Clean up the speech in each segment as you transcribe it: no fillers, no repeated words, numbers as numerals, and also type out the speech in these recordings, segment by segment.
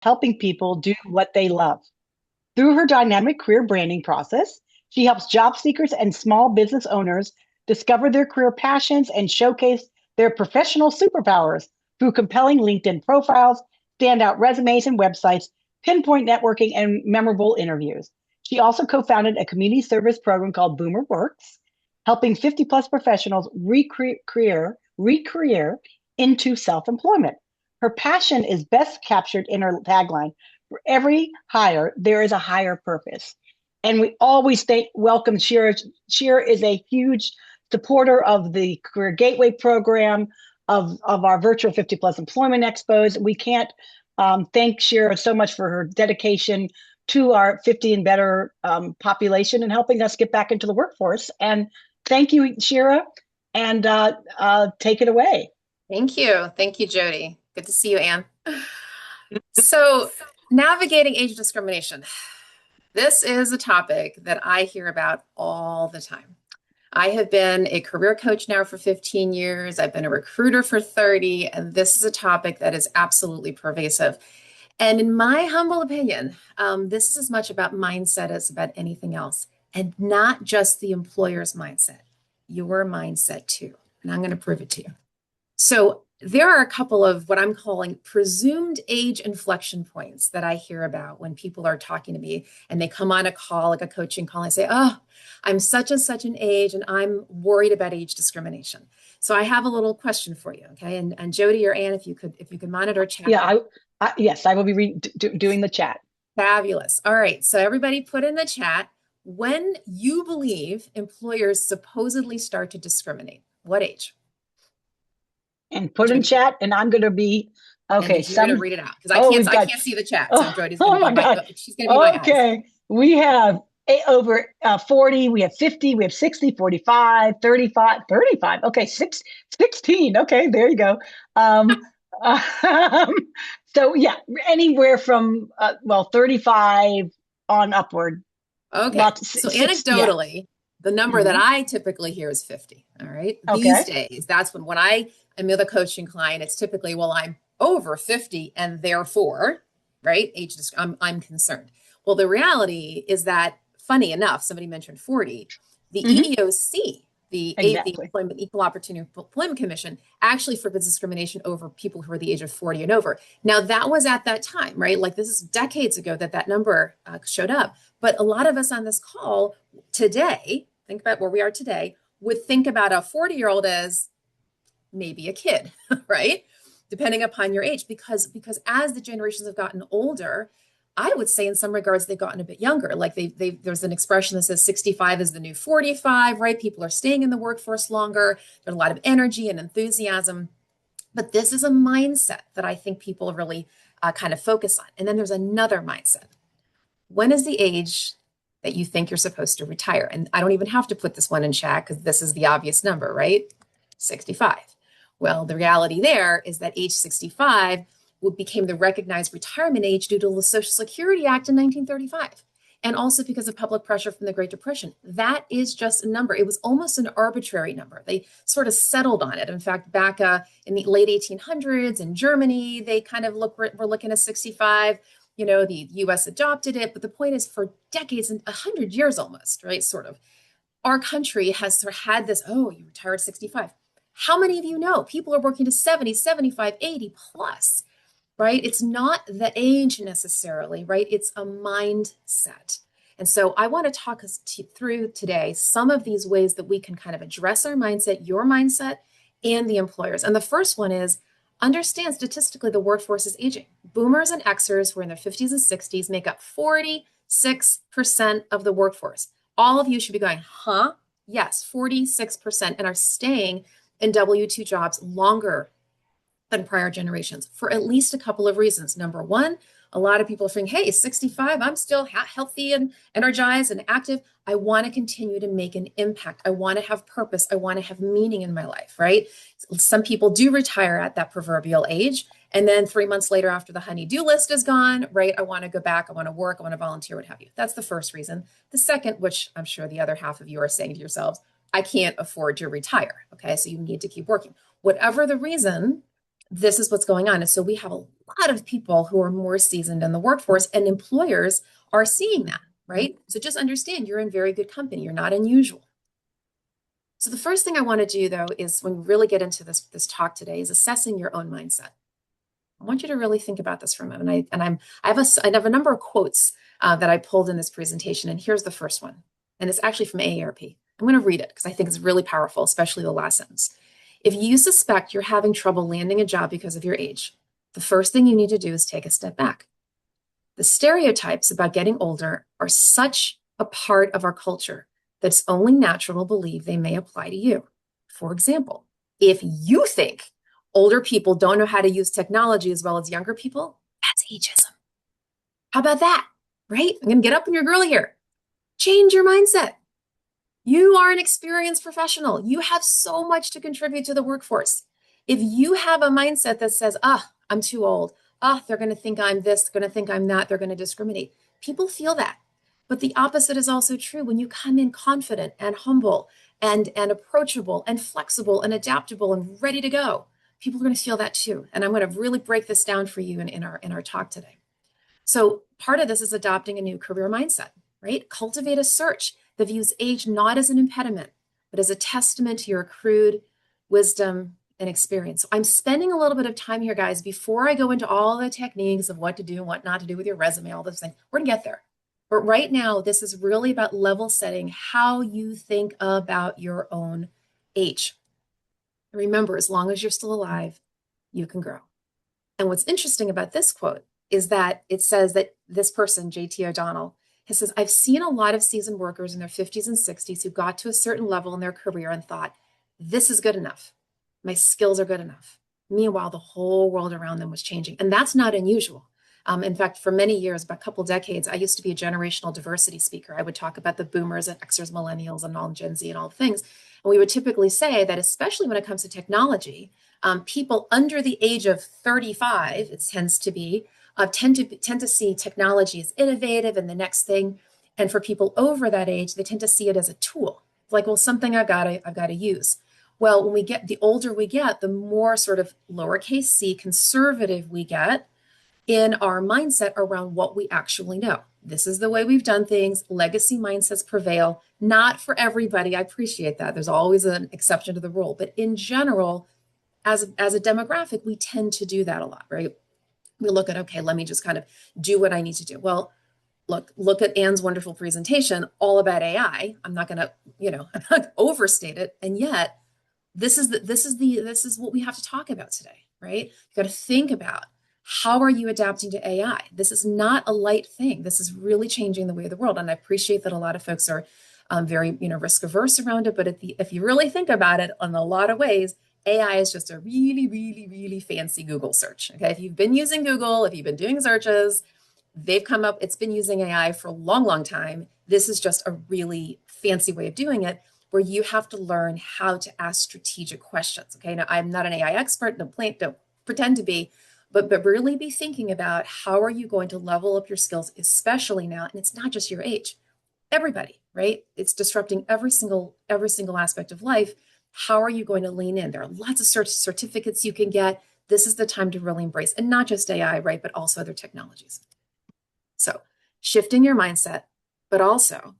helping people do what they love. Through her dynamic career branding process, she helps job seekers and small business owners discover their career passions and showcase their professional superpowers through compelling LinkedIn profiles, standout resumes and websites, pinpoint networking, and memorable interviews. She also co founded a community service program called Boomer Works, helping 50 plus professionals re-career into self employment. Her passion is best captured in her tagline: for every hire, there is a higher purpose. And we always welcome Shira. Shira is a huge supporter of the Career Gateway program, of our virtual 50 plus employment expos. We can't thank Shira so much for her dedication to our 50 and better population and helping us get back into the workforce. And thank you, Shira, and take it away. Thank you. Thank you, Jody. Good to see you, Anne. So, navigating age discrimination. This is a topic that I hear about all the time. I have been a career coach now for 15 years. I've been a recruiter for 30, and this is a topic that is absolutely pervasive. And in my humble opinion, this is as much about mindset as about anything else, and not just the employer's mindset, your mindset too. And I'm going to prove it to you. So there are a couple of what I'm calling presumed age inflection points that I hear about when people are talking to me and they come on a call, like a coaching call, and I say, oh, I'm such and such an age and I'm worried about age discrimination. So I have a little question for you. Okay. And Jody or Anne, if you could monitor chat. Yeah, yes, I will be doing the chat. Fabulous. All right. So everybody put in the chat when you believe employers supposedly start to discriminate. What age? And put in chat, and I'm going to be okay. You're going to read it out because I can't see the chat. So Jody's going to be my she's going to be my eyes. Okay, we have over 40, we have 50, we have 60, 45, 35, 35. Okay, 16. Okay, there you go. So yeah, anywhere from 35 on upward. Okay. So anecdotally, the number that I typically hear is 50. All right. Okay. These days, that's when I am with a coaching client, it's typically, well, I'm over 50 and therefore, right, I'm concerned. Well, the reality is that, funny enough, somebody mentioned 40, the EEOC, the Employment Equal Opportunity Employment Commission, actually forbids discrimination over people who are the age of 40 and over. Now, that was at that time, right? Like this is decades ago that number showed up. But a lot of us on this call today, think about where we are today, would think about a 40-year-old as maybe a kid, right? Depending upon your age, because as the generations have gotten older, I would say in some regards they've gotten a bit younger. Like there's an expression that says 65 is the new 45, right? People are staying in the workforce longer. There's a lot of energy and enthusiasm. But this is a mindset that I think people really kind of focus on. And then there's another mindset. When is the age that you think you're supposed to retire? And I don't even have to put this one in chat because this is the obvious number, right? 65. Well, the reality there is that age 65 became the recognized retirement age due to the Social Security Act in 1935. And also because of public pressure from the Great Depression. That is just a number. It was almost an arbitrary number. They sort of settled on it. In fact, back in the late 1800s in Germany, they kind of were looking at 65. You know, the US adopted it. But the point is, for decades, and 100 years almost, right, sort of, our country has sort of had this, oh, you retire at 65. How many of you know people are working to 70, 75, 80 plus? Right? It's not the age necessarily, right? It's a mindset. And so I want to talk us through today some of these ways that we can kind of address our mindset, your mindset, and the employers. And the first one is understand statistically the workforce is aging. Boomers and Xers who are in their 50s and 60s make up 46% of the workforce. All of you should be going, huh? Yes, 46%, and are staying in W-2 jobs longer than prior generations for at least a couple of reasons. Number one, a lot of people are saying, hey, 65, I'm still healthy and energized and active. I want to continue to make an impact. I want to have purpose. I want to have meaning in my life, right? Some people do retire at that proverbial age. And then 3 months later, after the honey-do list is gone, right? I want to go back. I want to work. I want to volunteer, what have you. That's the first reason. The second, which I'm sure the other half of you are saying to yourselves, I can't afford to retire. Okay, so you need to keep working. Whatever the reason, This is what's going on. And so we have a lot of people who are more seasoned in the workforce, and employers are seeing that, right? So just understand you're in very good company. You're not unusual. So the first thing I want to do, though, is when we really get into this talk today, is assessing your own mindset. I want you to really think about this for a moment. I have a number of quotes that I pulled in this presentation, and here's the first one, and it's actually from AARP. I'm going to read it because I think it's really powerful, especially the last sentence. If you suspect you're having trouble landing a job because of your age, the first thing you need to do is take a step back. The stereotypes about getting older are such a part of our culture that it's only natural to believe they may apply to you. For example, if you think older people don't know how to use technology as well as younger people, that's ageism. How about that? Right? I'm going to get up in your grill here. Change your mindset. You are an experienced professional. You have so much to contribute to the workforce. If you have a mindset that says, I'm too old. They're going to think I'm this, they're going to think I'm that, they're going to discriminate. People feel that. But the opposite is also true. When you come in confident and humble and approachable and flexible and adaptable and ready to go, people are going to feel that too. And I'm going to really break this down for you in our talk today. So part of this is adopting a new career mindset, right? Cultivate a search that views age not as an impediment, but as a testament to your accrued wisdom and experience. So I'm spending a little bit of time here, guys, before I go into all the techniques of what to do and what not to do with your resume, all those things. We're gonna get there. But right now, this is really about level setting how you think about your own age. Remember, as long as you're still alive, you can grow. And what's interesting about this quote is that it says that this person, JT O'Donnell, he says, I've seen a lot of seasoned workers in their 50s and 60s who got to a certain level in their career and thought, this is good enough. My skills are good enough. Meanwhile, the whole world around them was changing. And that's not unusual. In fact, for many years, about a couple decades, I used to be a generational diversity speaker. I would talk about the boomers and Xers, millennials, and all Gen Z and all the things. And we would typically say that, especially when it comes to technology, people under the age of 35, it tends to be, tend to see technology as innovative and the next thing. And for people over that age, they tend to see it as a tool. It's like, well, something I've got to use. Well, when we get, the older we get, the more sort of lowercase c conservative we get in our mindset around what we actually know. This is the way we've done things. Legacy mindsets prevail. Not for everybody. I appreciate that. There's always an exception to the rule. But in general, as a demographic, we tend to do that a lot, right? We look at, okay, let me just kind of do what I need to do. Well, look at Anne's wonderful presentation, all about AI. I'm not going to, I'm not overstate it. And yet, this is what we have to talk about today, right? You got to think about, how are you adapting to AI? This is not a light thing. This is really changing the way of the world. And I appreciate that a lot of folks are very, risk averse around it. But if you really think about it, in a lot of ways, AI is just a really, really, really fancy Google search. Okay, if you've been using Google, if you've been doing searches, they've come up. It's been using AI for a long, long time. This is just a really fancy way of doing it, where you have to learn how to ask strategic questions. Okay, now I'm not an AI expert. Don't pretend to be. But really be thinking about, how are you going to level up your skills, especially now? And it's not just your age, everybody, right? It's disrupting every single aspect of life. How are you going to lean in? There are lots of certificates you can get. This is the time to really embrace, and not just AI, right? But also other technologies. So shifting your mindset, but also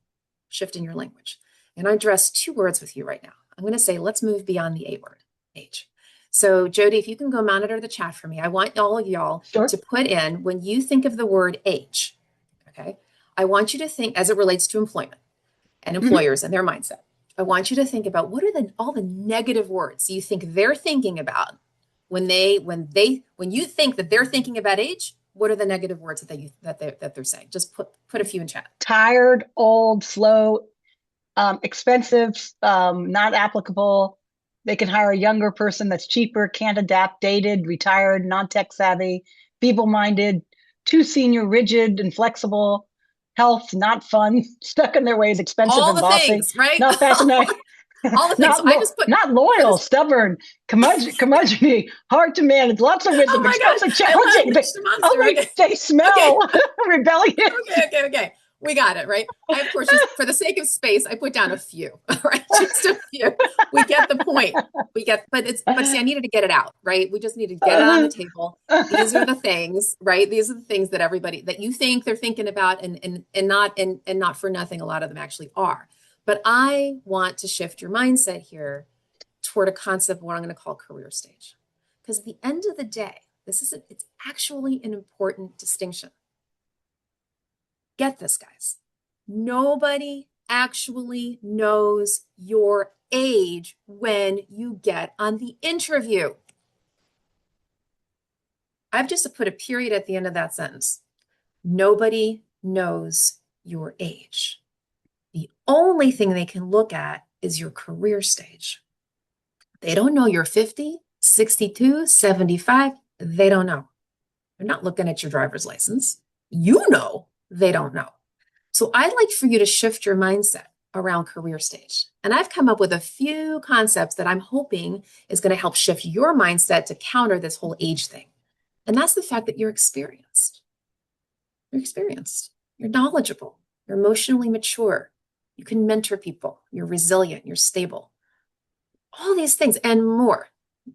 shifting your language. And I address two words with you right now. I'm going to say, let's move beyond the A word, age. So Jody, if you can go monitor the chat for me, I want all of y'all to put in, when you think of the word age, okay, I want you to think as it relates to employment and employers and their mindset. I want you to think about, what are all the negative words you think they're thinking about when you think that they're thinking about age. What are the negative words that they're saying? Just put a few in chat. Tired, old, slow, expensive, not applicable. They can hire a younger person that's cheaper, can't adapt, dated, retired, non-tech savvy, feeble-minded, too senior, rigid, inflexible, health, not fun, stuck in their ways, expensive and bossy, things, right? Not fascinating, all the things. Not loyal, stubborn, curmudgeon, hard to manage, lots of wisdom, expensive, challenging. They smell rebellious. Okay. We got it, right? I, of course, just for the sake of space, I put down a few, right? Just a few. We get the point. But see, I needed to get it out, right? We just need to get it on the table. These are the things, right? These are the things that everybody that you think they're thinking about and not for nothing, a lot of them actually are. But I want to shift your mindset here toward a concept of what I'm going to call career stage. Because at the end of the day, it's actually an important distinction. Get this, guys. Nobody actually knows your age when you get on the interview. I've just put a period at the end of that sentence. Nobody knows your age. The only thing they can look at is your career stage. They don't know you're 50, 62, 75. They don't know. They're not looking at your driver's license. You know, they don't know. So I'd like for you to shift your mindset around career stage. And I've come up with a few concepts that I'm hoping is going to help shift your mindset to counter this whole age thing. And that's the fact that you're experienced. You're experienced. You're knowledgeable. You're emotionally mature. You can mentor people. You're resilient. You're stable. All these things and more.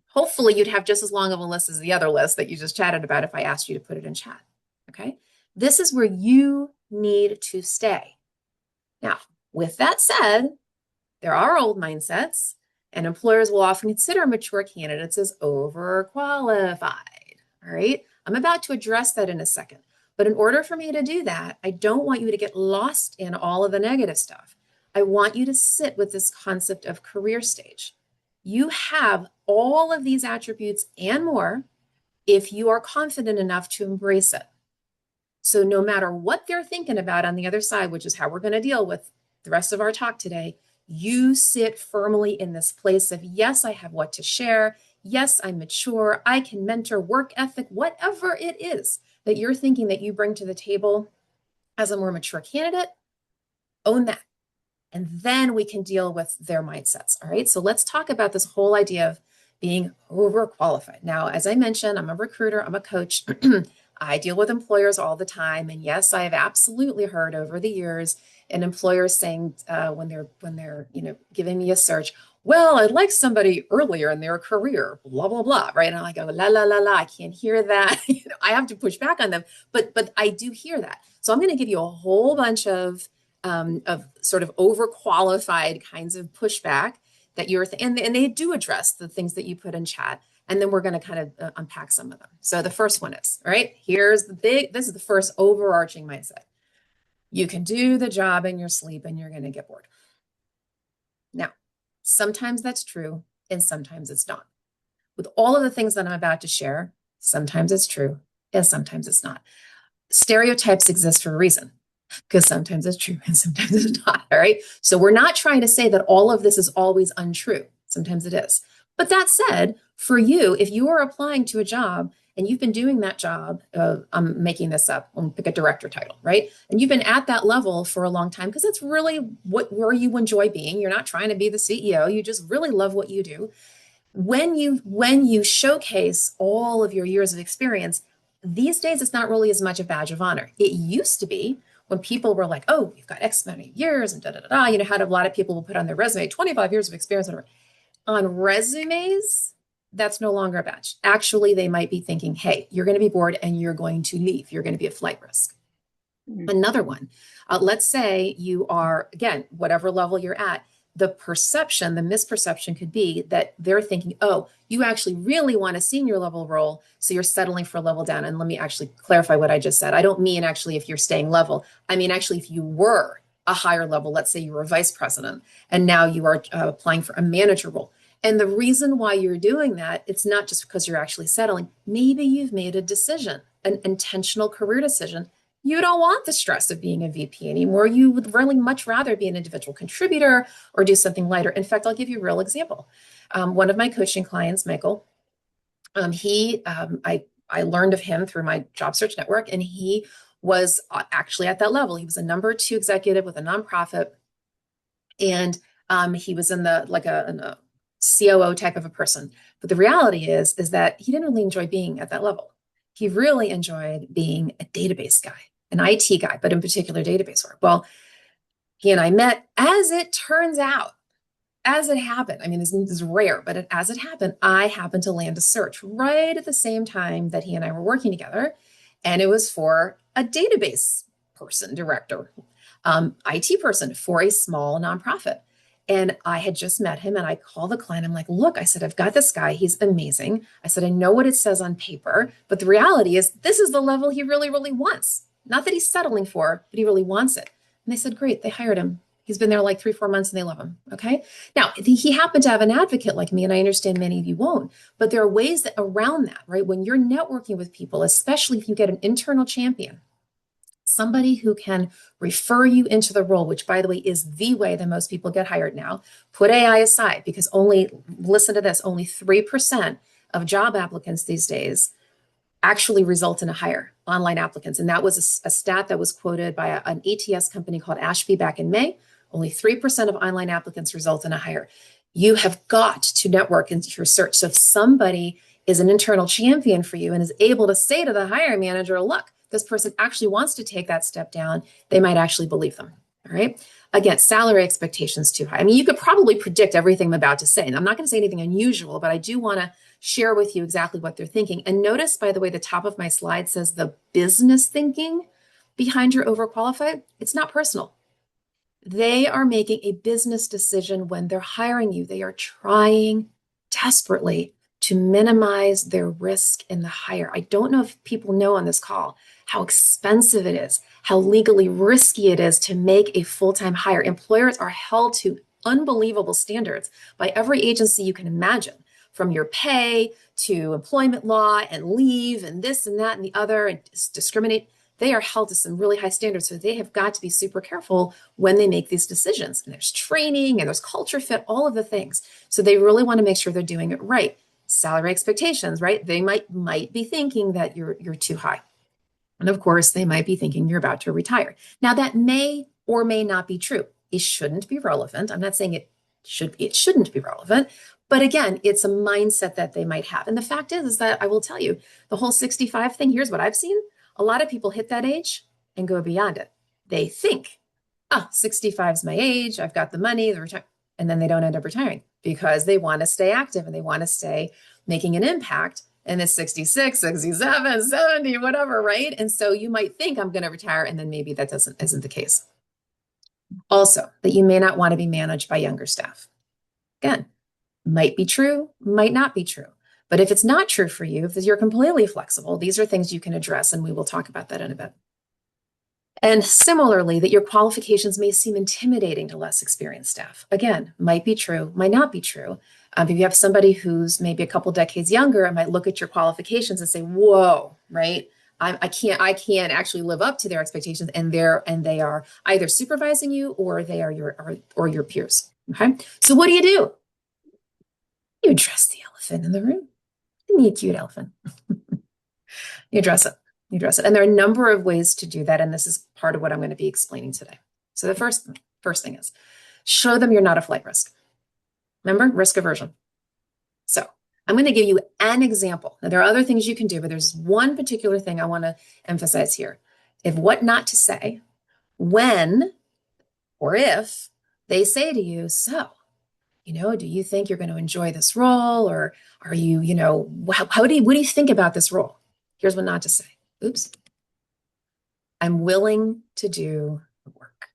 Hopefully you'd have just as long of a list as the other list that you just chatted about if I asked you to put it in chat. Okay? This is where you need to stay. Now, with that said, there are old mindsets, and employers will often consider mature candidates as overqualified. All right? I'm about to address that in a second. But in order for me to do that, I don't want you to get lost in all of the negative stuff. I want you to sit with this concept of career stage. You have all of these attributes and more if you are confident enough to embrace it. So no matter what they're thinking about on the other side, which is how we're going to deal with the rest of our talk today, you sit firmly in this place of, yes, I have what to share. Yes, I'm mature. I can mentor, work ethic, whatever it is that you're thinking that you bring to the table as a more mature candidate, own that. And then we can deal with their mindsets. All right. So let's talk about this whole idea of being overqualified. Now, as I mentioned, I'm a recruiter, I'm a coach. I deal with employers all the time. And yes, I have absolutely heard over the years an employer saying when they're giving me a search, well, I'd like somebody earlier in their career, blah, blah, blah. Right. And I go, la, la, la, la, I can't hear that. I have to push back on them. But I do hear that. So I'm going to give you a whole bunch of sort of overqualified kinds of pushback that and they do address the things that you put in chat. And then we're going to kind of unpack some of them. So the first one is, all right, this is the first overarching mindset. You can do the job in your sleep and you're going to get bored. Now, sometimes that's true and sometimes it's not. With all of the things that I'm about to share, sometimes it's true and sometimes it's not. Stereotypes exist for a reason, because sometimes it's true and sometimes it's not, all right? So we're not trying to say that all of this is always untrue. Sometimes it is. But that said, for you, if you are applying to a job and you've been doing that job, I'm making this up, I'm pick a director title, right? And you've been at that level for a long time because that's really where you enjoy being. You're not trying to be the CEO. You just really love what you do. When you showcase all of your years of experience, these days it's not really as much a badge of honor. It used to be when people were like, oh, you've got X amount of years and da-da-da-da, how a lot of people will put on their resume, 25 years of experience, whatever. On resumes, that's no longer a badge. Actually, they might be thinking, hey, you're going to be bored and you're going to leave. You're going to be a flight risk. Mm-hmm. Another one, let's say you are, again, whatever level you're at, the misperception could be that they're thinking, oh, you actually really want a senior level role, so you're settling for a level down. And let me actually clarify what I just said. I don't mean actually if you're staying level. I mean, actually, if you were a higher level, let's say you were a vice president, and now you are applying for a manager role. And the reason why you're doing that, it's not just because you're actually settling. Maybe you've made a decision, an intentional career decision. You don't want the stress of being a VP anymore. You would really much rather be an individual contributor or do something lighter. In fact, I'll give you a real example. One of my coaching clients, Michael, I learned of him through my job search network, and he was actually at that level. He was a number 2 executive with a nonprofit, and he was in a COO type of a person. But the reality is that he didn't really enjoy being at that level. He really enjoyed being a database guy. an IT guy, but in particular database work. Well, he and I met. As it turns out, as it happened, I mean, this is rare, but as it happened, I happened to land a search right at the same time that he and I were working together. And it was for a database person, director, IT person for a small nonprofit. And I had just met him and I called the client. I'm like, look, I said, I've got this guy. He's amazing. I said, I know what it says on paper, but the reality is this is the level he really, really wants. Not that he's settling for, but he really wants it. And they said, great. They hired him. He's been there like 3-4 months and they love him. Okay. Now, he happened to have an advocate like me, and I understand many of you won't, but there are ways that around that, right? When you're networking with people, especially if you get an internal champion, somebody who can refer you into the role, which by the way is the way that most people get hired now. Put AI aside, because listen to this, only 3% of job applicants these days actually result in a hire, online applicants. And that was a stat that was quoted by an ATS company called Ashby back in May. Only 3% of online applicants result in a hire. You have got to network into your search. So if somebody is an internal champion for you and is able to say to the hiring manager, look, this person actually wants to take that step down, they might actually believe them. All right. Again, salary expectations too high. I mean, you could probably predict everything I'm about to say. And I'm not going to say anything unusual, but I do want to share with you exactly what they're thinking. And notice, by the way, the top of my slide says the business thinking behind your overqualified. It's not personal. They are making a business decision when they're hiring you. They are trying desperately to minimize their risk in the hire. I don't know if people know on this call how expensive it is, how legally risky it is to make a full-time hire. Employers are held to unbelievable standards by every agency you can imagine, from your pay to employment law and leave and this and that and the other, and discriminate. They are held to some really high standards. So they have got to be super careful when they make these decisions. And there's training and there's culture fit, all of the things. So they really want to make sure they're doing it right. Salary expectations, right? They might be thinking that you're too high. And of course, they might be thinking you're about to retire. Now, that may or may not be true. It shouldn't be relevant. I'm not saying it shouldn't be relevant. But again, it's a mindset that they might have. And the fact is that I will tell you, the whole 65 thing, here's what I've seen. A lot of people hit that age and go beyond it. They think, 65 is my age. I've got the money, and then they don't end up retiring because they want to stay active and they want to stay making an impact. And it's 66, 67, 70, whatever, right? And so you might think I'm going to retire, and then maybe that isn't the case. Also, that you may not want to be managed by younger staff. Again, might be true, might not be true. But if it's not true for you, if you're completely flexible, these are things you can address, and we will talk about that in a bit. And similarly, that your qualifications may seem intimidating to less experienced staff. Again, might be true, might not be true. If you have somebody who's maybe a couple decades younger, I might look at your qualifications and say, whoa, right? I can't actually live up to their expectations, and they are either supervising you or they are your peers. Okay. So what do? You address the elephant in the room. Give me a cute elephant. You address it. You address it. And there are a number of ways to do that. And this is part of what I'm going to be explaining today. So the first thing is show them you're not a flight risk. Remember, risk aversion. So I'm going to give you an example. Now, there are other things you can do, but there's one particular thing I want to emphasize here. If what not to say when or if they say to you, so, do you think you're going to enjoy this role? Or are you, what do you think about this role? Here's what not to say. Oops. I'm willing to do the work.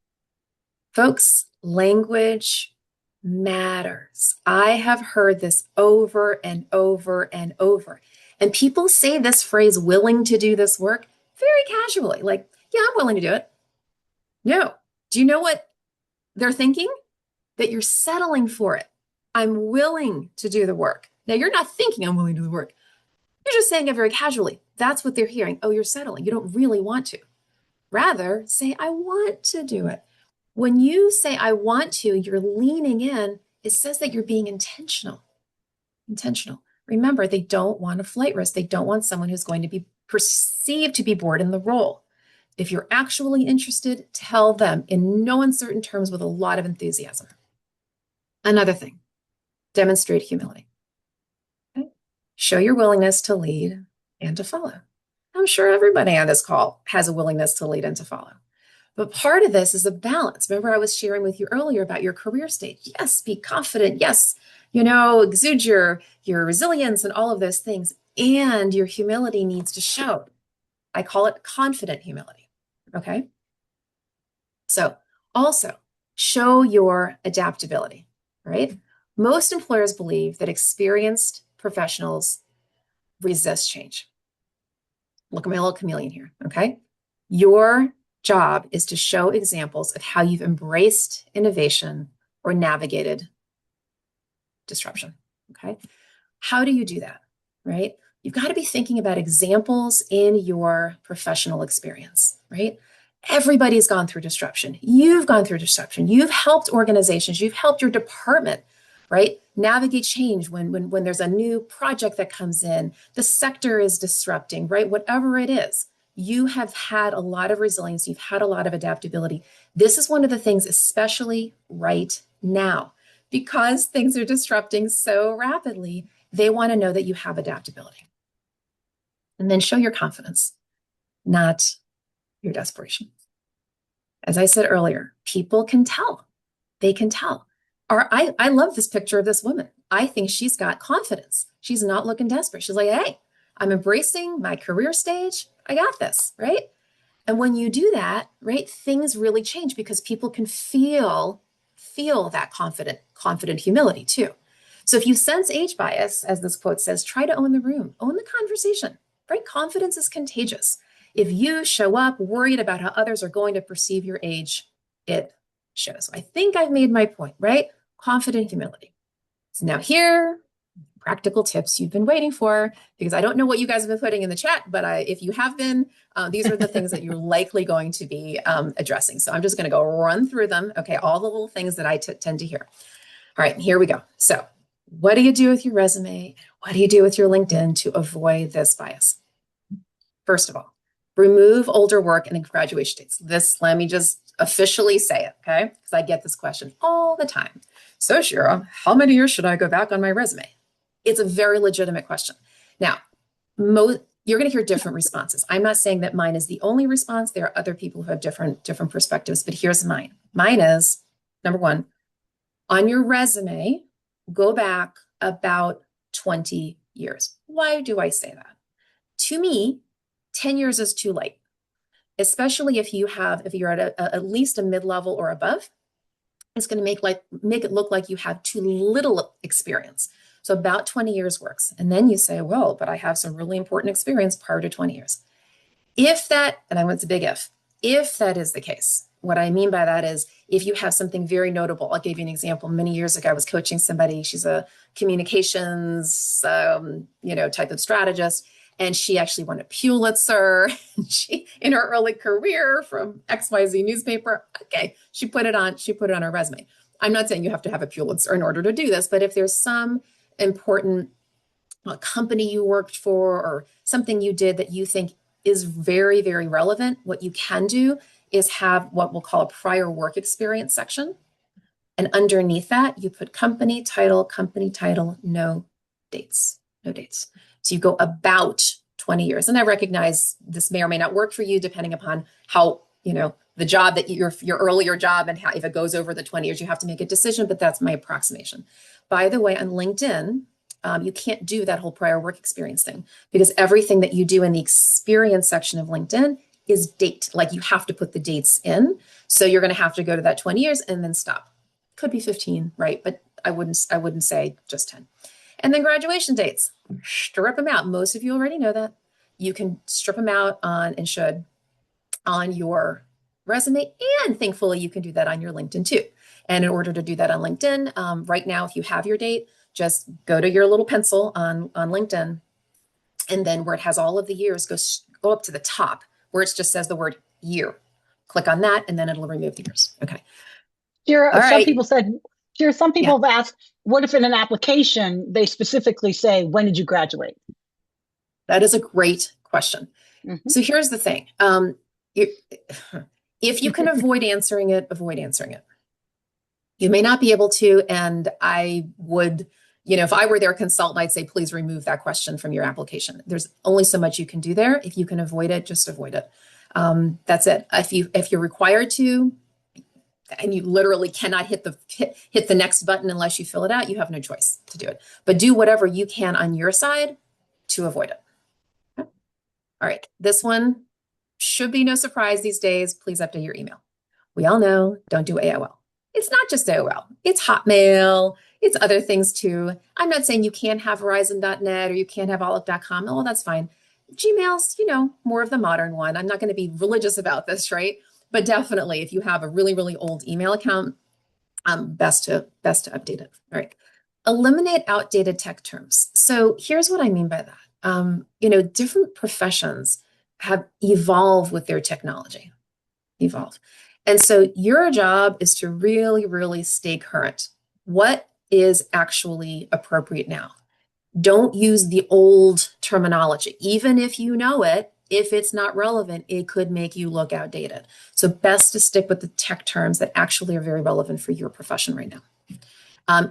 Folks, language matters. I have heard this over and over and over. And people say this phrase, willing to do this work, very casually. Like, yeah, I'm willing to do it. No. Do you know what they're thinking? That you're settling for it. I'm willing to do the work. Now, you're not thinking I'm willing to do the work. You're just saying it very casually. That's what they're hearing. Oh, you're settling. You don't really want to. Rather, say, I want to do it. When you say, I want to, you're leaning in. It says that you're being intentional. Intentional. Remember, they don't want a flight risk. They don't want someone who's going to be perceived to be bored in the role. If you're actually interested, tell them in no uncertain terms with a lot of enthusiasm. Another thing, demonstrate humility. Okay? Show your willingness to lead and to follow. I'm sure everybody on this call has a willingness to lead and to follow. But part of this is a balance. Remember, I was sharing with you earlier about your career stage. Yes, be confident. Yes, exude your resilience and all of those things. And your humility needs to show. I call it confident humility. Okay. So also show your adaptability, right? Most employers believe that experienced professionals resist change. Look at my little chameleon here. Okay. Your job is to show examples of how you've embraced innovation or navigated disruption. Okay. How do you do that? Right? You've got to be thinking about examples in your professional experience, right? Everybody's gone through disruption. You've gone through disruption. You've helped organizations. You've helped your department, right? Navigate change when there's a new project that comes in, the sector is disrupting, right? Whatever it is, you have had a lot of resilience. You've had a lot of adaptability. This is one of the things, especially right now, because things are disrupting so rapidly. They want to know that you have adaptability. And then show your confidence, not your desperation. As I said earlier, people can tell. They can tell. I love this picture of this woman. I think she's got confidence. She's not looking desperate. She's like, hey, I'm embracing my career stage. I got this, right? And when you do that, right, things really change because people can feel that confident humility too. So if you sense age bias, as this quote says, try to own the room, own the conversation, right? Confidence is contagious. If you show up worried about how others are going to perceive your age, it shows. I think I've made my point, right? Confident humility. So now here, practical tips you've been waiting for, because I don't know what you guys have been putting in the chat, but if you have been, these are the things that you're likely going to be addressing. So I'm just going to go run through them. Okay, all the little things that I tend to hear. All right, here we go. So what do you do with your resume? What do you do with your LinkedIn to avoid this bias? First of all, remove older work and graduation dates. This, let me just officially say it, okay? Because I get this question all the time. So Shira, how many years should I go back on my resume? It's a very legitimate question. Now, you're going to hear different responses. I'm not saying that mine is the only response. There are other people who have different perspectives, but here's mine. Mine is, number one, on your resume, go back about 20 years. Why do I say that? To me, 10 years is too late, especially if you're at least a mid-level or above. It's going to make it look like you have too little experience. So about 20 years works. And then you say, well, but I have some really important experience prior to 20 years. If that, and I want it's a big if that is the case, what I mean by that is if you have something very notable. I'll give you an example. Many years ago, I was coaching somebody. She's a communications, type of strategist. And she actually won a Pulitzer. She, in her early career from XYZ newspaper, okay, she put it on her resume. I'm not saying you have to have a Pulitzer in order to do this, but if there's some important company you worked for or something you did that you think is very, very relevant, what you can do is have what we'll call a prior work experience section. And underneath that, you put company title, no dates. So you go about 20 years. And I recognize this may or may not work for you depending upon how, the job that your earlier job and how, if it goes over the 20 years, you have to make a decision, but that's my approximation. By the way, on LinkedIn, you can't do that whole prior work experience thing because everything that you do in the experience section of LinkedIn is date. Like you have to put the dates in. So you're going to have to go to that 20 years and then stop. Could be 15, right? But I wouldn't say just 10. And then graduation dates, strip them out. Most of you already know that. You can strip them out on your resume, and thankfully you can do that on your LinkedIn too. And in order to do that on LinkedIn, right now, if you have your date, just go to your little pencil on LinkedIn, and then where it has all of the years, go up to the top where it just says the word year. Click on that, and then it'll remove the years. Okay. Shira, some people have asked, what if in an application they specifically say, when did you graduate? That is a great question. Mm-hmm. So here's the thing. If you can avoid answering it, avoid answering it. You may not be able to, and I would, if I were their consultant, I'd say, please remove that question from your application. There's only so much you can do there. If you can avoid it, just avoid it. That's it. If you're required to, and you literally cannot hit the next button unless you fill it out, you have no choice to do it. But do whatever you can on your side to avoid it. Okay. All right, this one should be no surprise these days. Please update your email. We all know, don't do AOL. It's not just AOL. It's Hotmail. It's other things too. I'm not saying you can't have Verizon.net or you can't have Outlook.com. Oh, that's fine. Gmail's, more of the modern one. I'm not going to be religious about this, right? But definitely, if you have a really, really old email account, best to update it. All right. Eliminate outdated tech terms. So here's what I mean by that. Different professions have evolved with their technology. And so your job is to really, really stay current. What is actually appropriate now? Don't use the old terminology. Even if you know it, if it's not relevant, it could make you look outdated. So best to stick with the tech terms that actually are very relevant for your profession right now.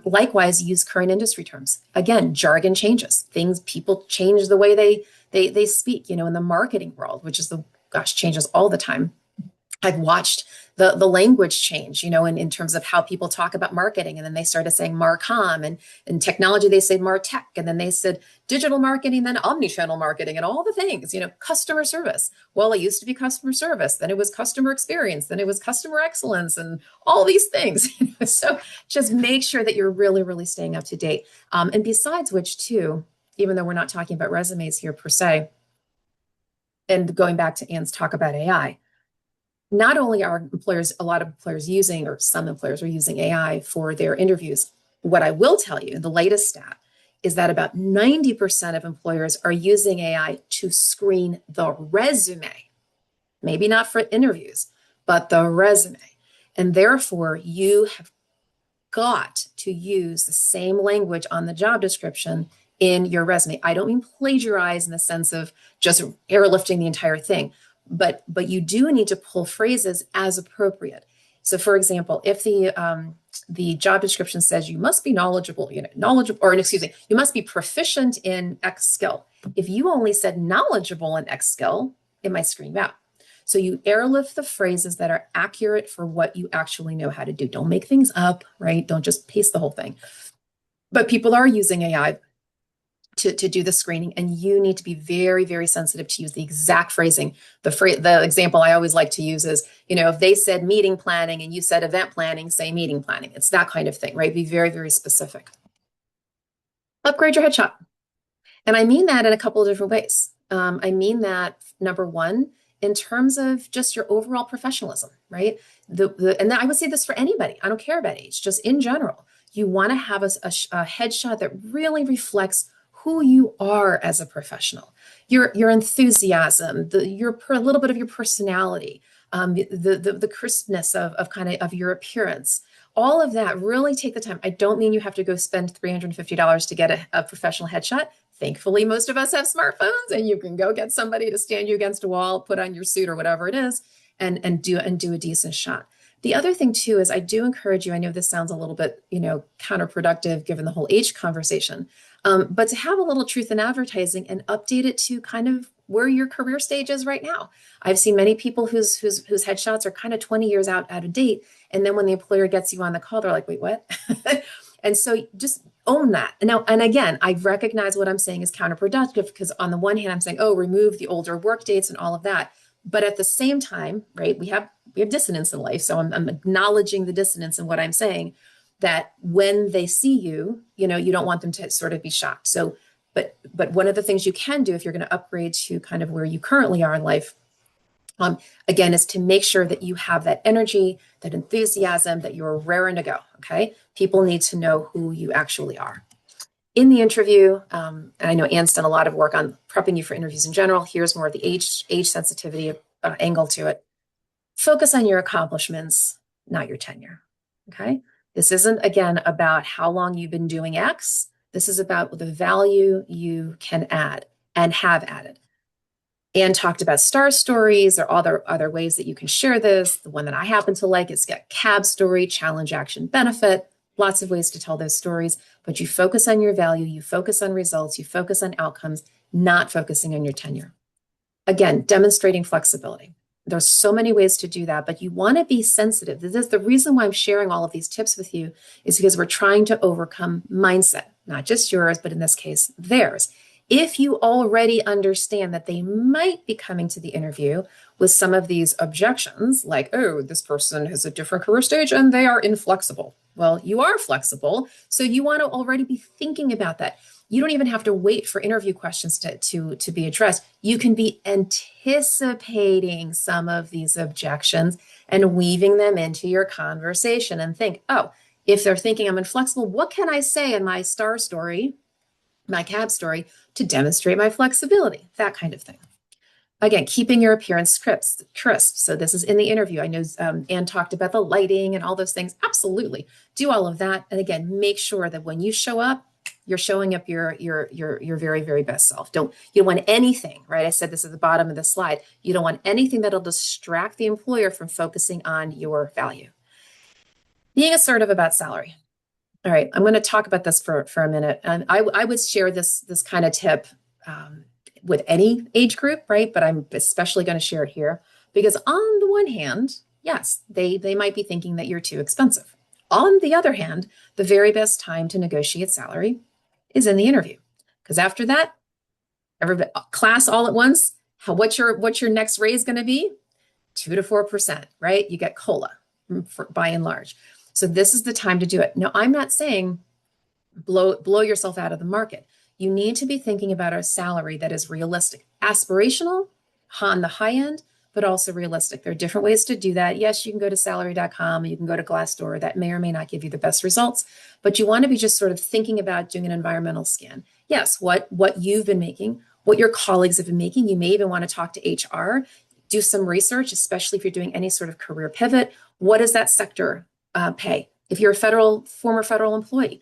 Likewise, use current industry terms. Again, jargon changes. People change the way they speak, in the marketing world, which is changes all the time. I've watched the language change, in terms of how people talk about marketing. And then they started saying Marcom, and in technology, they say Martech. And then they said digital marketing, then omni-channel marketing, and all the things, customer service. Well, it used to be customer service. Then it was customer experience. Then it was customer excellence and all these things. So just make sure that you're really, really staying up to date. And besides which too, even though we're not talking about resumes here per se, and going back to Anne's talk about AI, not only are a lot of employers using, or some employers are using AI for their interviews. What I will tell you, the latest stat, is that about 90% of employers are using AI to screen the resume. Maybe not for interviews, but the resume. And therefore, you have got to use the same language on the job description in your resume. I don't mean plagiarize in the sense of just airlifting the entire thing. But you do need to pull phrases as appropriate. So, for example, if the job description says you must be you must be proficient in X skill. If you only said knowledgeable in X skill, it might scream out. So you airlift the phrases that are accurate for what you actually know how to do. Don't make things up, right? Don't just paste the whole thing. But people are using AI to do the screening, and you need to be very, very sensitive to use the exact phrasing. The example I always like to use is, if they said meeting planning and you said event planning, say meeting planning. It's that kind of thing, right? Be very, very specific. Upgrade your headshot. And I mean that in a couple of different ways. I mean that, number one, in terms of just your overall professionalism, right? And I would say this for anybody. I don't care about age, just in general. You want to have a headshot that really reflects who you are as a professional, your enthusiasm, a little bit of your personality, the crispness of your appearance, all of that. Really take the time. I don't mean you have to go spend $350 to get a professional headshot. Thankfully, most of us have smartphones, and you can go get somebody to stand you against a wall, put on your suit or whatever it is, and do a decent shot. The other thing too is I do encourage you. I know this sounds a little bit, counterproductive given the whole age conversation, but to have a little truth in advertising and update it to kind of where your career stage is right now. I've seen many people whose headshots are kind of 20 years out of date, and then when the employer gets you on the call, they're like, "Wait, what?" And so just own that. And again, I recognize what I'm saying is counterproductive, because on the one hand, I'm saying, oh, remove the older work dates and all of that. But at the same time, right, we have dissonance in life. So I'm acknowledging the dissonance in what I'm saying, that when they see you, you don't want them to sort of be shocked. So, but one of the things you can do if you're going to upgrade to kind of where you currently are in life, again, is to make sure that you have that energy, that enthusiasm, that you're raring to go. Okay. People need to know who you actually are. In the interview, and I know Anne's done a lot of work on prepping you for interviews in general. Here's more of the age sensitivity angle to it. Focus on your accomplishments, not your tenure. Okay. This isn't, again, about how long you've been doing X. This is about the value you can add and have added. Anne talked about star stories. There are other ways that you can share this. The one that I happen to like is get CAB story, challenge, action, benefit. Lots of ways to tell those stories, but you focus on your value, you focus on results, you focus on outcomes, not focusing on your tenure. Again, demonstrating flexibility. There's so many ways to do that, but you want to be sensitive. This is the reason why I'm sharing all of these tips with you, is because we're trying to overcome mindset, not just yours, but in this case, theirs. If you already understand that they might be coming to the interview with some of these objections, like, oh, this person has a different career stage and they are inflexible. Well, you are flexible, so you want to already be thinking about that. You don't even have to wait for interview questions to be addressed. You can be anticipating some of these objections and weaving them into your conversation and think, oh, if they're thinking I'm inflexible, what can I say in my STAR story, my CAB story, to demonstrate my flexibility? That kind of thing. Again, keeping your appearance crisp. So this is in the interview. I know Anne talked about the lighting and all those things. Absolutely. Do all of that. And again, make sure that when you show up, you're showing up your very, very best self. You don't want anything, right? I said this at the bottom of the slide. You don't want anything that'll distract the employer from focusing on your value. Being assertive about salary. All right, I'm going to talk about this for a minute. And I would share this kind of tip with any age group, right? But I'm especially going to share it here because on the one hand, yes, they might be thinking that you're too expensive. On the other hand, the very best time to negotiate salary is in the interview, because after that, everybody class all at once. What's your next raise going to be? 2 to 4%, right? You get COLA by and large. So this is the time to do it. Now, I'm not saying blow yourself out of the market. You need to be thinking about a salary that is realistic, aspirational on the high end, but also realistic. There are different ways to do that. Yes, you can go to salary.com, you can go to Glassdoor. That may or may not give you the best results, but you want to be just sort of thinking about doing an environmental scan. Yes, what you've been making, what your colleagues have been making. You may even want to talk to HR, do some research, especially if you're doing any sort of career pivot. What does that sector pay? If you're a former federal employee,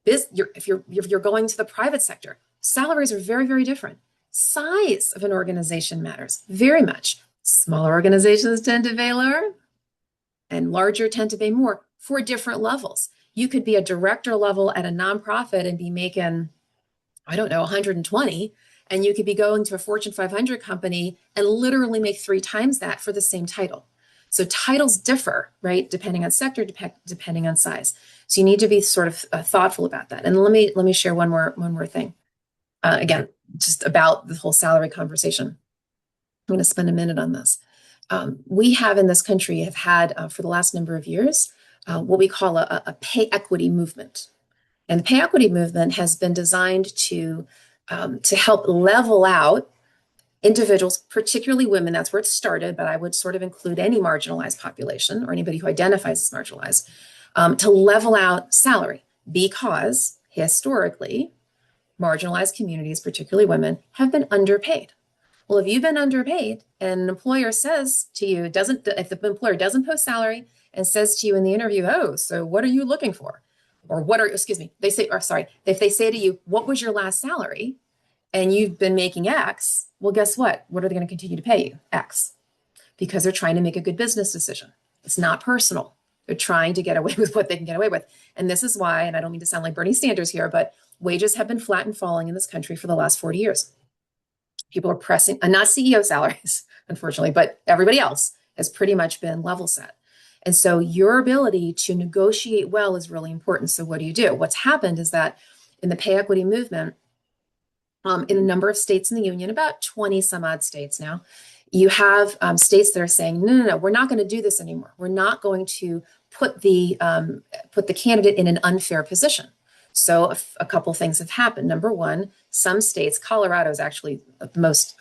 if you're going to the private sector, salaries are very, very different. Size of an organization matters very much. Smaller organizations tend to pay lower and larger tend to pay more for different levels. You could be a director level at a nonprofit and be making, I don't know, 120, and you could be going to a Fortune 500 company and literally make 3 times that for the same title. So titles differ, right? Depending on sector, depending on size. So you need to be sort of thoughtful about that. And let me share one more thing. Again, just about the whole salary conversation. I'm going to spend a minute on this. We have in this country have had for the last number of years what we call a pay equity movement. And the pay equity movement has been designed to help level out individuals, particularly women. That's where it started, but I would sort of include any marginalized population or anybody who identifies as marginalized, to level out salary, because historically, marginalized communities, particularly women, have been underpaid. Well, if you've been underpaid and an employer says to you, if the employer doesn't post salary and says to you in the interview, oh, so what are you looking for? Or if they say to you, what was your last salary? And you've been making X, well, guess what? What are they going to continue to pay you? X. Because they're trying to make a good business decision. It's not personal. They're trying to get away with what they can get away with. And this is why, and I don't mean to sound like Bernie Sanders here, but wages have been flat and falling in this country for the last 40 years. People are pressing, and not CEO salaries, unfortunately, but everybody else has pretty much been level set. And so your ability to negotiate well is really important. So what do? What's happened is that in the pay equity movement, in a number of states in the union, about 20 some odd states now, you have states that are saying, no, we're not going to do this anymore. We're not going to put the candidate in an unfair position. So a couple things have happened. Number one, some states, Colorado is actually the most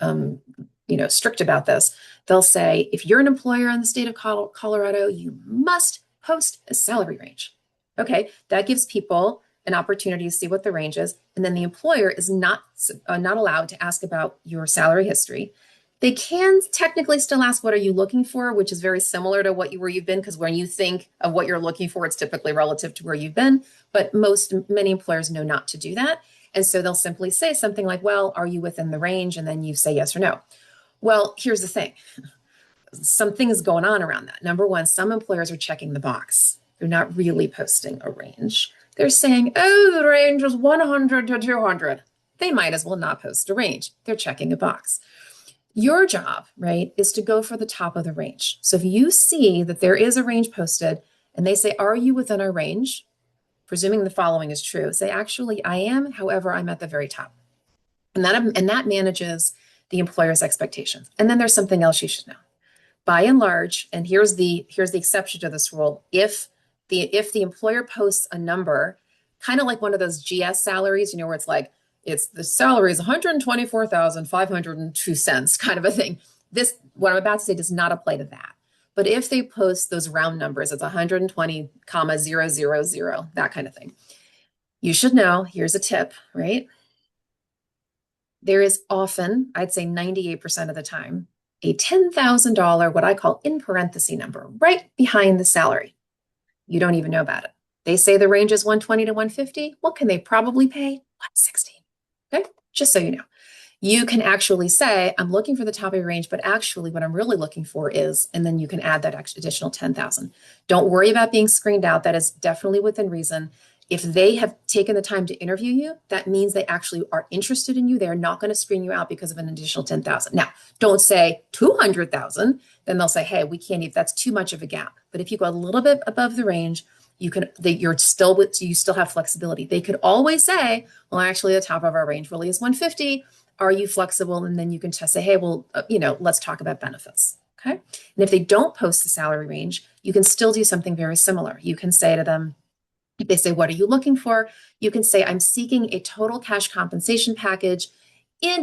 strict about this. They'll say, if you're an employer in the state of Colorado, you must post a salary range. Okay, that gives people an opportunity to see what the range is. And then the employer is not allowed to ask about your salary history. They can technically still ask, what are you looking for? Which is very similar to where you've been, because when you think of what you're looking for, it's typically relative to where you've been. But many employers know not to do that. And so they'll simply say something like, well, are you within the range? And then you say yes or no. Well, here's the thing. Some things going on around that. Number one, some employers are checking the box. They're not really posting a range. They're saying, oh, the range is 100 to 200. They might as well not post a range. They're checking a box. Your job, right, is to go for the top of the range. So if you see that there is a range posted and they say, are you within our range? Presuming the following is true, say, actually, I am. However, I'm at the very top. And that manages the employer's expectations. And then there's something else you should know. By and large, and here's the exception to this rule, if the employer posts a number, kind of like one of those GS salaries, where it's like, it's the salary is $124,502 kind of a thing. This, what I'm about to say, does not apply to that. But if they post those round numbers, it's 120, 000, that kind of thing. You should know, here's a tip, right? There is often, I'd say 98% of the time, a $10,000, what I call in parenthesis number, right behind the salary. You don't even know about it. They say the range is 120 to 150. What can they probably pay? 160. Okay, just so you know. You can actually say, I'm looking for the top of your range, but actually what I'm really looking for is, and then you can add that additional 10,000. Don't worry about being screened out. That is definitely within reason. If they have taken the time to interview you, that means they actually are interested in you. They're not going to screen you out because of an additional 10,000. Now, don't say 200,000. Then they'll say, hey, we can't eat. That's too much of a gap. But if you go a little bit above the range, you still have flexibility. They could always say, well, actually the top of our range really is 150. Are you flexible? And then you can just say, hey, well, let's talk about benefits. Okay. And if they don't post the salary range, you can still do something very similar. You can say to them, if they say, what are you looking for? You can say, I'm seeking a total cash compensation package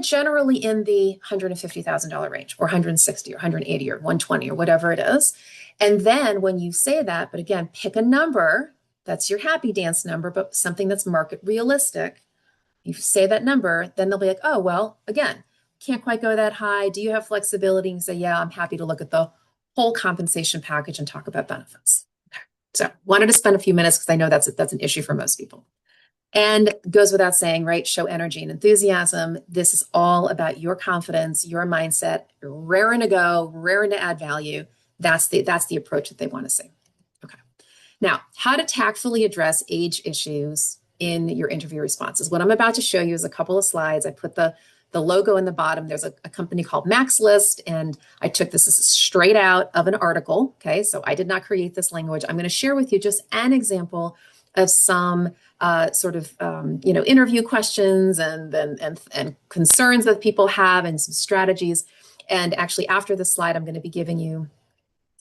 generally in the $150,000 range, or 160 or 180 or 120 or whatever it is. And then when you say that, but again, pick a number, that's your happy dance number, but something that's market realistic. You say that number, then they'll be like, oh, well, again, can't quite go that high. Do you have flexibility? And say, yeah, I'm happy to look at the whole compensation package and talk about benefits. So wanted to spend a few minutes because I know that's an issue for most people. And goes without saying, right? Show energy and enthusiasm. This is all about your confidence, your mindset. You're raring to go, raring to add value. That's the approach that they want to see. Okay. Now, how to tactfully address age issues in your interview responses. What I'm about to show you is a couple of slides. I put the logo in the bottom. There's a company called Max List, and I took this straight out of an article. Okay, so I did not create this language. I'm going to share with you just an example of some interview questions and concerns that people have, and some strategies. And actually, after this slide, I'm going to be giving you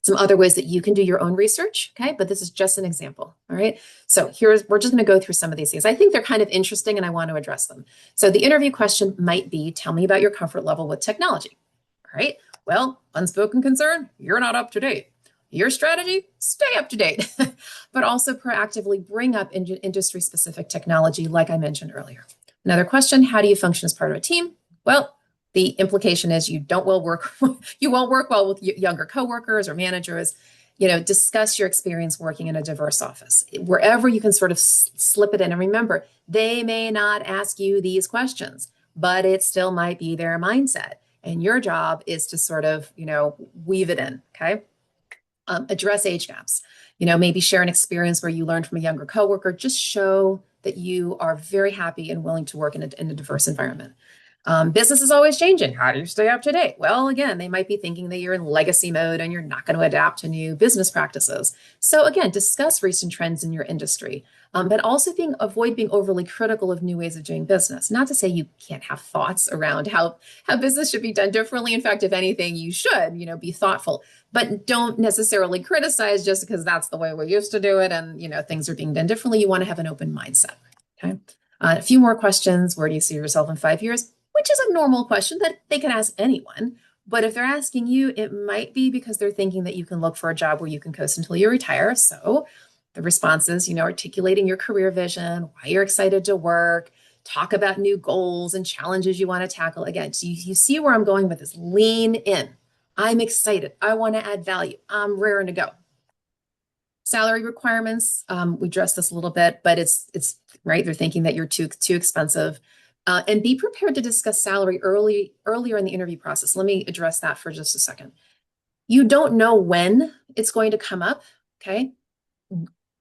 some other ways that you can do your own research, okay? But this is just an example, all right? So we're just gonna go through some of these things. I think they're kind of interesting and I want to address them. So the interview question might be, tell me about your comfort level with technology, all right? Well, unspoken concern, you're not up to date. Your strategy, stay up to date, but also proactively bring up industry-specific technology like I mentioned earlier. Another question, how do you function as part of a team? Well, the implication is you won't work well with younger coworkers or managers. Discuss your experience working in a diverse office, wherever you can sort of slip it in. And remember, they may not ask you these questions, but it still might be their mindset. And your job is to sort of, weave it in, okay? Address age gaps. Maybe share an experience where you learned from a younger coworker. Just show that you are very happy and willing to work in a diverse environment. Business is always changing. How do you stay up to date? Well, again, they might be thinking that you're in legacy mode and you're not going to adapt to new business practices. So again, discuss recent trends in your industry, but also avoid being overly critical of new ways of doing business. Not to say you can't have thoughts around how business should be done differently. In fact, if anything, you should, be thoughtful, but don't necessarily criticize just because that's the way we used to do it and, things are being done differently. You want to have an open mindset. Okay. A few more questions. Where do you see yourself in 5 years? Which is a normal question that they can ask anyone. But if they're asking you, it might be because they're thinking that you can look for a job where you can coast until you retire. So the response is, articulating your career vision, why you're excited to work, talk about new goals and challenges you want to tackle. Again, so you see where I'm going with this. Lean in. I'm excited. I want to add value. I'm raring to go. Salary requirements. We addressed this a little bit, but it's right. They're thinking that you're too expensive. And be prepared to discuss salary earlier in the interview process. Let me address that for just a second. You don't know when it's going to come up, okay?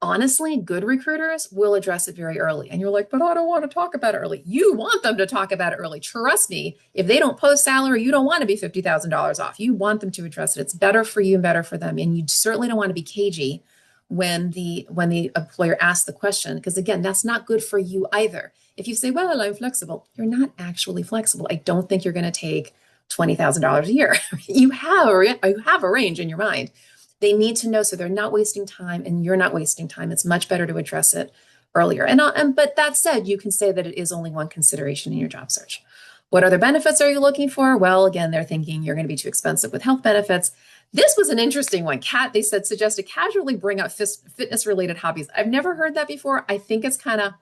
honestly, good recruiters will address it very early. And you're like, but I don't want to talk about it early. You want them to talk about it early. Trust me, if they don't post salary, you don't want to be $50,000 off. You want them to address it. It's better for you and better for them. And you certainly don't want to be cagey when the employer asks the question, because again, that's not good for you either. If you say, well, I'm flexible, you're not actually flexible. I don't think you're going to take $20,000 a year. You have a range in your mind. They need to know so they're not wasting time and you're not wasting time. It's much better to address it earlier. But that said, you can say that it is only one consideration in your job search. What other benefits are you looking for? Well, again, they're thinking you're going to be too expensive with health benefits. This was an interesting one. They said suggest to casually bring up fitness-related hobbies. I've never heard that before. I think it's kind of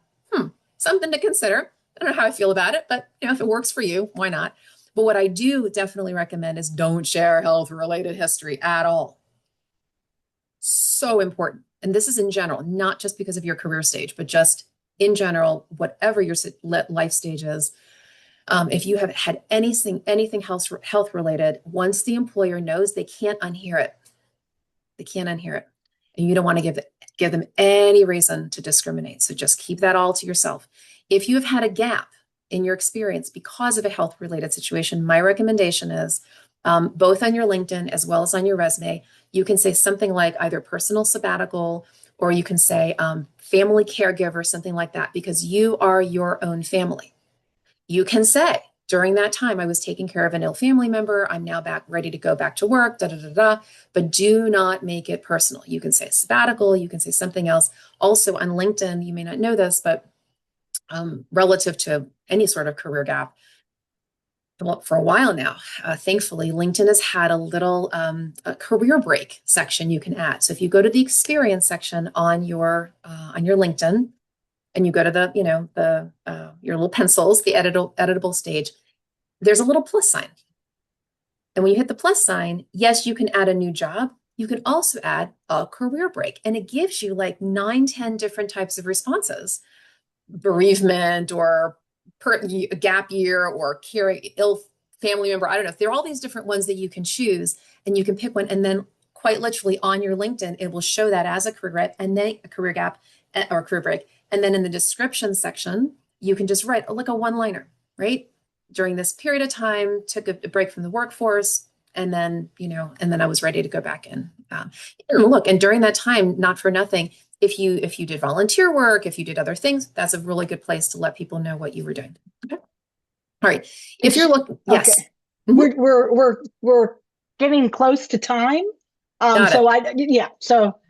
something to consider. I don't know how I feel about it, but if it works for you, why not? But what I do definitely recommend is don't share health-related history at all. So important. And this is in general, not just because of your career stage, but just in general, whatever your life stage is. If you have had anything health related, once the employer knows, they can't unhear it. They can't unhear it. And you don't want to give them any reason to discriminate. So just keep that all to yourself. If you have had a gap in your experience because of a health related situation, my recommendation is both on your LinkedIn as well as on your resume, you can say something like either personal sabbatical, or you can say family caregiver, something like that, because you are your own family. You can say, during that time, I was taking care of an ill family member. I'm now ready to go back to work, but do not make it personal. You can say sabbatical, you can say something else. Also on LinkedIn, you may not know this, but relative to any sort of career gap, for a while now, thankfully, LinkedIn has had a little a career break section you can add. So if you go to the experience section on your LinkedIn, and you go to your little pencils, the editable stage, there's a little plus sign. And when you hit the plus sign, yes, you can add a new job. You can also add a career break. And it gives you like 9, 10 different types of responses: bereavement, or gap year, or caring ill family member. I don't know. There are all these different ones that you can choose, and you can pick one. And then quite literally on your LinkedIn, it will show that as a career gap or career break. And then in the description section, you can just write like a one-liner, right? During this period of time, took a break from the workforce, and then I was ready to go back in. And look, and during that time, not for nothing, if you did volunteer work, if you did other things, that's a really good place to let people know what you were doing. Okay. All right. If you're looking, yes. Okay. We're getting close to time. So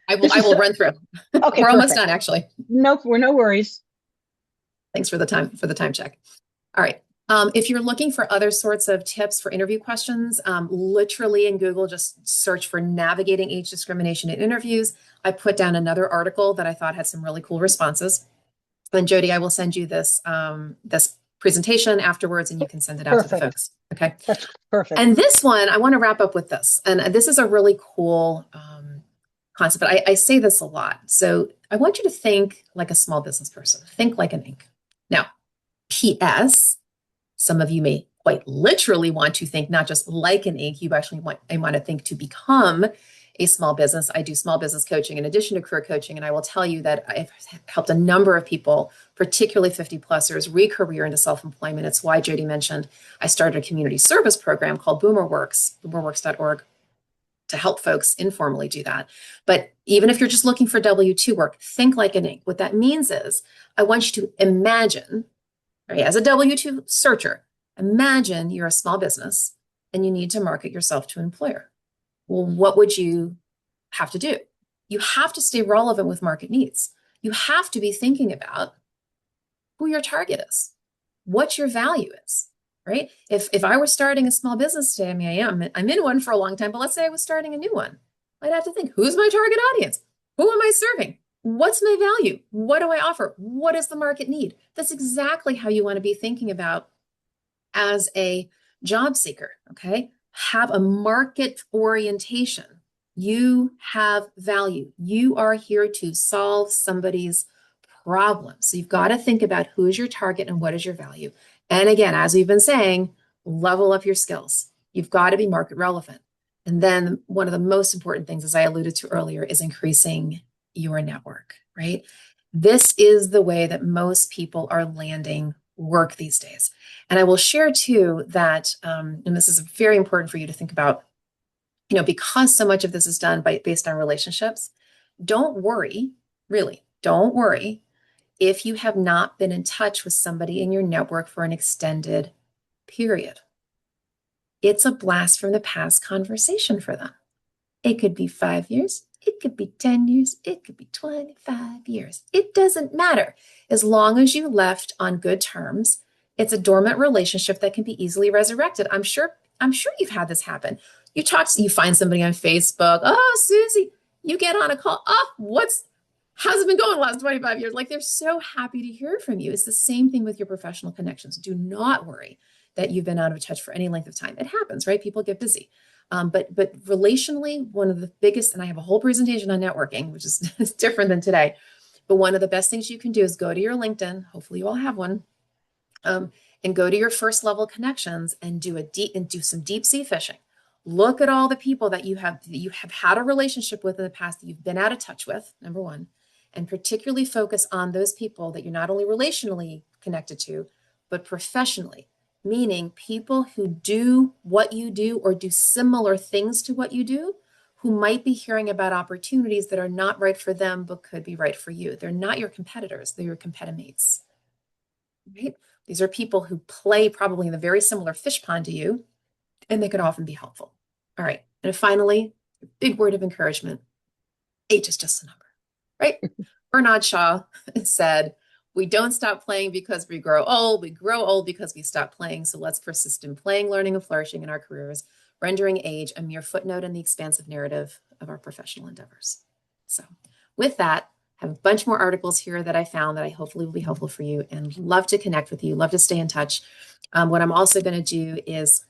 I will run through. Okay, we're almost done, actually. No worries. Thanks for the time check. All right. If you're looking for other sorts of tips for interview questions, literally in Google, just search for navigating age discrimination in interviews. I put down another article that I thought had some really cool responses. And Jody, I will send you this presentation afterwards, and you can send it out to the folks. Okay. That's perfect. And this one, I want to wrap up with this. And this is a really cool concept, but I say this a lot. So I want you to think like a small business person. Think like an Inc. Now, P.S., some of you may quite literally want to think not just like an Inc. You actually want to think to become a small business. I do small business coaching in addition to career coaching. And I will tell you that I've helped a number of people, particularly 50-plussers, re-career into self-employment. It's why Jody mentioned I started a community service program called boomerworks.org, to help folks informally do that. But even if you're just looking for W-2 work, think like an Inc. What that means is I want you to imagine, right, as a W-2 searcher, imagine you're a small business and you need to market yourself to an employer. Well, what would you have to do? You have to stay relevant with market needs. You have to be thinking about who your target is, what your value is, right? If I were starting a small business today, I mean, I'm in one for a long time, but let's say I was starting a new one. I'd have to think, who's my target audience? Who am I serving? What's my value? What do I offer? What is the market need? That's exactly how you want to be thinking about as a job seeker, okay? Have a market orientation. You have value. You are here to solve somebody's problem. So you've got to think about who is your target and what is your value. And again, as we've been saying, level up your skills. You've got to be market relevant. And then one of the most important things, as I alluded to earlier, is increasing your network, right? This is the way that most people are landing work these days. And I will share too that, and this is very important for you to think about, because so much of this is done based on relationships, don't worry, really, don't worry if you have not been in touch with somebody in your network for an extended period. It's a blast from the past conversation for them. It could be 5 years, it could be 10 years, it could be 25 years. It doesn't matter. As long as you left on good terms, it's a dormant relationship that can be easily resurrected. I'm sure you've had this happen. You find somebody on Facebook. Oh, Susie, you get on a call. Oh, how's it been going the last 25 years? Like, they're so happy to hear from you. It's the same thing with your professional connections. Do not worry that you've been out of touch for any length of time. It happens, right? People get busy. But relationally, one of the biggest, and I have a whole presentation on networking, which is different than today, but one of the best things you can do is go to your LinkedIn. Hopefully you all have one. And go to your first level connections and do some deep sea fishing. Look at all the people that you have had a relationship with in the past that you've been out of touch with, number one, and particularly focus on those people that you're not only relationally connected to, but professionally, meaning people who do what you do or do similar things to what you do, who might be hearing about opportunities that are not right for them, but could be right for you. They're not your competitors, they're your competimates, right? These are people who play probably in a very similar fish pond to you, and they could often be helpful. All right. And finally, a big word of encouragement. Age is just a number, right? Bernard Shaw said, we don't stop playing because we grow old. We grow old because we stop playing. So let's persist in playing, learning, and flourishing in our careers, rendering age a mere footnote in the expansive narrative of our professional endeavors. So with that, I have a bunch more articles here that I found that I hopefully will be helpful for you, and love to connect with you, love to stay in touch. What I'm also going to do is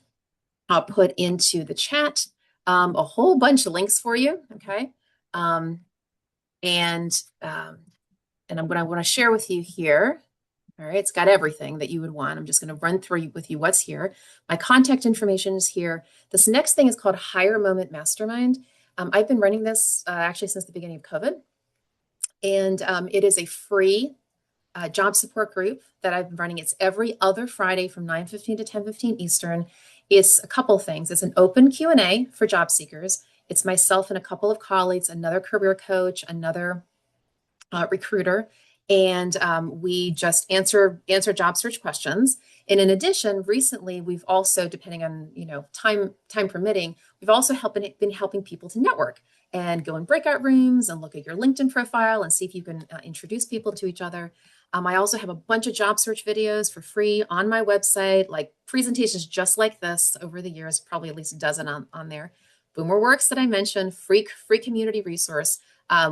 I'll put into the chat a whole bunch of links for you, okay? And I'm going to share with you here. All right, it's got everything that you would want. I'm just going to run through with you what's here. My contact information is here. This next thing is called Higher Moment Mastermind. I've been running this actually since the beginning of COVID. And it is a free job support group that I've been running. It's every other Friday from 9:15 to 10:15 Eastern. It's a couple things. It's an open Q&A for job seekers. It's myself and a couple of colleagues, another career coach, another recruiter, and we just answer job search questions. And in addition, recently we've also, depending on time permitting, we've also been helping people to network and go in breakout rooms and look at your LinkedIn profile and see if you can introduce people to each other. I also have a bunch of job search videos for free on my website, like presentations just like this over the years, probably at least a dozen on there. Boomer Works that I mentioned, free community resource.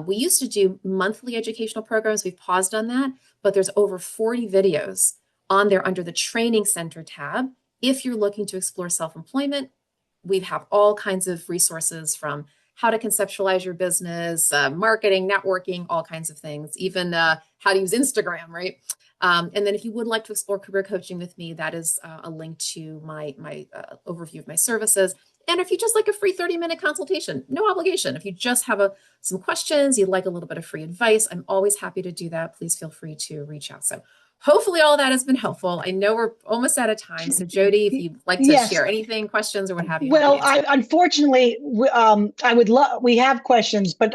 We used to do monthly educational programs. We've paused on that, but there's over 40 videos on there under the Training Center tab. If you're looking to explore self-employment, we have all kinds of resources, from how to conceptualize your business, marketing, networking, all kinds of things, even how to use Instagram, right? And then if you would like to explore career coaching with me, that is a link to my overview of my services. And if you just like a free 30-minute consultation, no obligation. If you just have some questions, you'd like a little bit of free advice, I'm always happy to do that. Please feel free to reach out. So hopefully all that has been helpful. I know we're almost out of time. So Jody, if you'd like to share anything, questions or what have you. Well, unfortunately, I would love, we have questions, but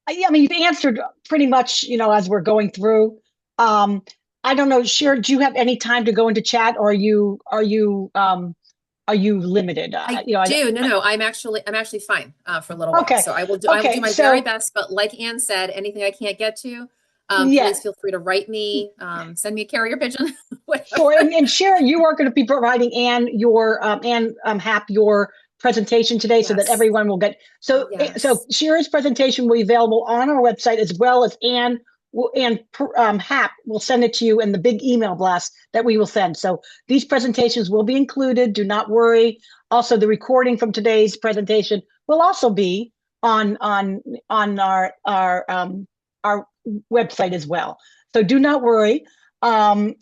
you've answered pretty much, as we're going through. I don't know, Shira, do you have any time to go into chat, or are you limited? I do. No, I'm actually fine for a little while. Okay. So I will do my very best. But like Ann said, anything I can't get to, please feel free to write me, send me a carrier pigeon. Sure. And Shira, you are going to be providing Ann Happ your presentation today, so that everyone will get. So Shira's presentation will be available on our website, as well as Ann Happ will send it to you in the big email blast that we will send. So these presentations will be included. Do not worry. Also, the recording from today's presentation will also be on our website as well. So do not worry. I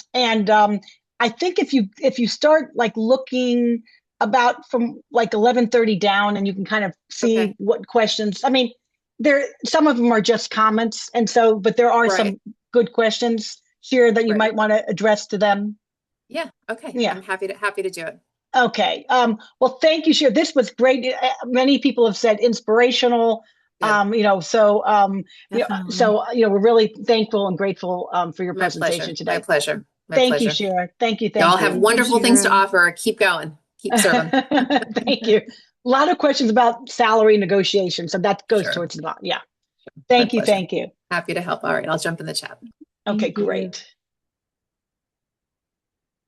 think if you start like looking about from like 11:30 down, and you can kind of see what questions. I mean, some of them are just comments, and so, but there are Right. some good questions, Shira, that you Right. might want to address to them. Yeah. Okay. Yeah. I'm happy to do it. Okay. Well, thank you, Shira. This was great. Many people have said inspirational. Good. Definitely. We're really thankful and grateful for your My pleasure. presentation My today. pleasure. My Thank you, pleasure. Shira. Thank you. Y'all Thank have you. Thank you, wonderful things to Shira. offer. Keep going. Keep serving. Thank you. A lot of questions about salary negotiation, so that goes Sure. towards the bottom. Yeah. My Thank you. pleasure. Thank you. Happy to help. All right. I'll jump in the chat. Okay, Thank you. great.